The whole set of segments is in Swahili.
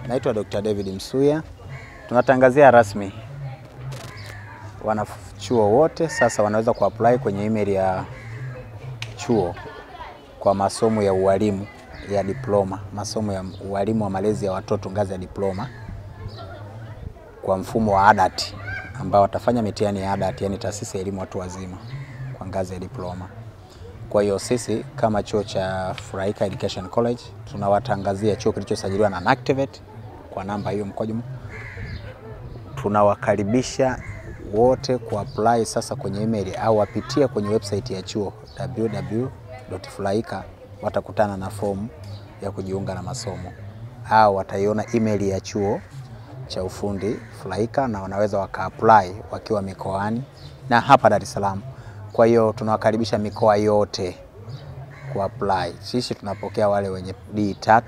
Naitwa Dr. David Msuya. Tunatangazia rasmi wanachuo wote sasa wanaweza kuapply kwenye email ya chuo kwa masomo ya ualimu ya diploma, masomo ya ualimu wa malezi ya watoto ngazi ya diploma kwa mfumo wa ADAT, ambao watafanya mitihani ya ADAT, yani taasisi ya elimu watu wazima kwa ngazi ya diploma. Kwa hiyo sisi kama chuo cha Furaika Education College tunawatangazia, chuo kilichosajiliwa na NACTVET kwa namba hiyo mkwaju, tunawakaribisha wote kuapply sasa kwenye email au wapitia kwenye website ya chuo www.furaika, watakutana na fomu ya kujiunga na masomo, au wataiona email ya chuo cha ufundi Furaika na wanaweza waka-apply wakiwa mikoani na hapa Dar es Salaam. Kwa hiyo tunawakaribisha mikoa yote kuapply. Sisi tunapokea wale wenye D3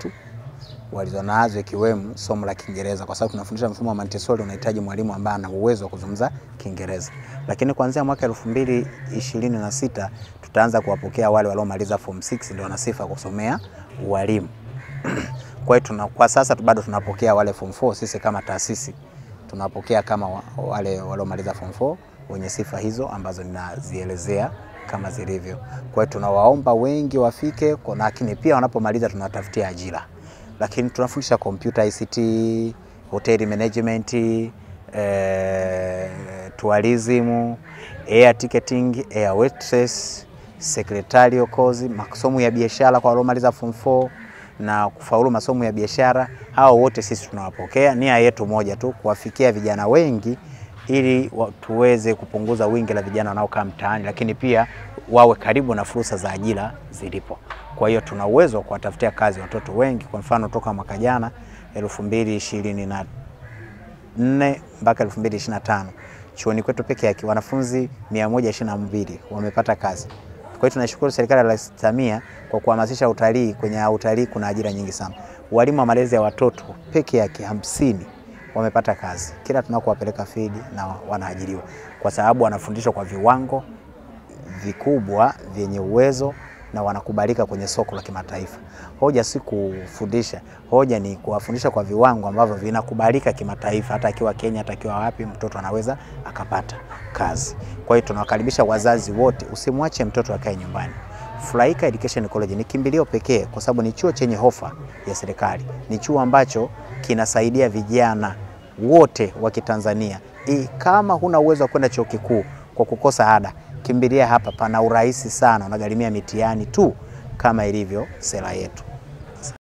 walizonazo ikiwemo somo la Kiingereza, kwa sababu tunafundisha mfumo wa Montessori, unahitaji mwalimu ambaye ana uwezo wa kuzungumza Kiingereza. Lakini kuanzia mwaka 2026 tutaanza kuwapokea wale waliomaliza form 6 ndio wana sifa kusomea ualimu. Kwa hiyo kwa sasa bado tunapokea wale form 4, sisi kama taasisi tunapokea kama wale waliomaliza form 4 wenye sifa hizo ambazo ninazielezea kama zilivyo. Kwa hiyo tunawaomba wengi wafike, lakini pia wanapomaliza tunatafutia ajira. Lakini tunafundisha computer ICT, hotel management, tourism, air ticketing, air waitress, secretarial course, masomo ya biashara kwa waliomaliza form 4 na kufaulu masomo ya biashara. Hao wote sisi tunawapokea. Nia yetu moja tu, kuwafikia vijana wengi ili tuweze kupunguza wingi la vijana wanaokaa mtaani, lakini pia wawe karibu na fursa za ajira zilipo. Kwa hiyo tuna uwezo wa kuwatafutia kazi watoto wengi. Kwa mfano toka mwaka jana 2024 mpaka 2025 chuoni kwetu peke yake wanafunzi 122 wamepata kazi. Kwa hiyo tunashukuru serikali ya Rais Samia kwa kuhamasisha utalii. Kwenye utalii kuna ajira nyingi sana. Walimu wa malezi ya watoto peke yake 50 wamepata kazi kila tunakowapeleka field na wanaajiriwa, kwa sababu wanafundishwa kwa viwango vikubwa vyenye uwezo na wanakubalika kwenye soko la kimataifa. Hoja si kufundisha, hoja ni kuwafundisha kwa viwango ambavyo vinakubalika kimataifa. Hata akiwa Kenya, hata akiwa wapi, mtoto anaweza akapata kazi. Kwa hiyo tunawakaribisha wazazi wote, usimwache mtoto akae nyumbani. Furaika Education College ni kimbilio pekee, kwa sababu ni chuo chenye ofa ya serikali. Ni chuo ambacho kinasaidia vijana wote wa Kitanzania. Kama huna uwezo wa kwenda chuo kikuu kwa kukosa ada, kimbilia hapa, pana urahisi sana, unagharimia mitihani tu kama ilivyo sera yetu.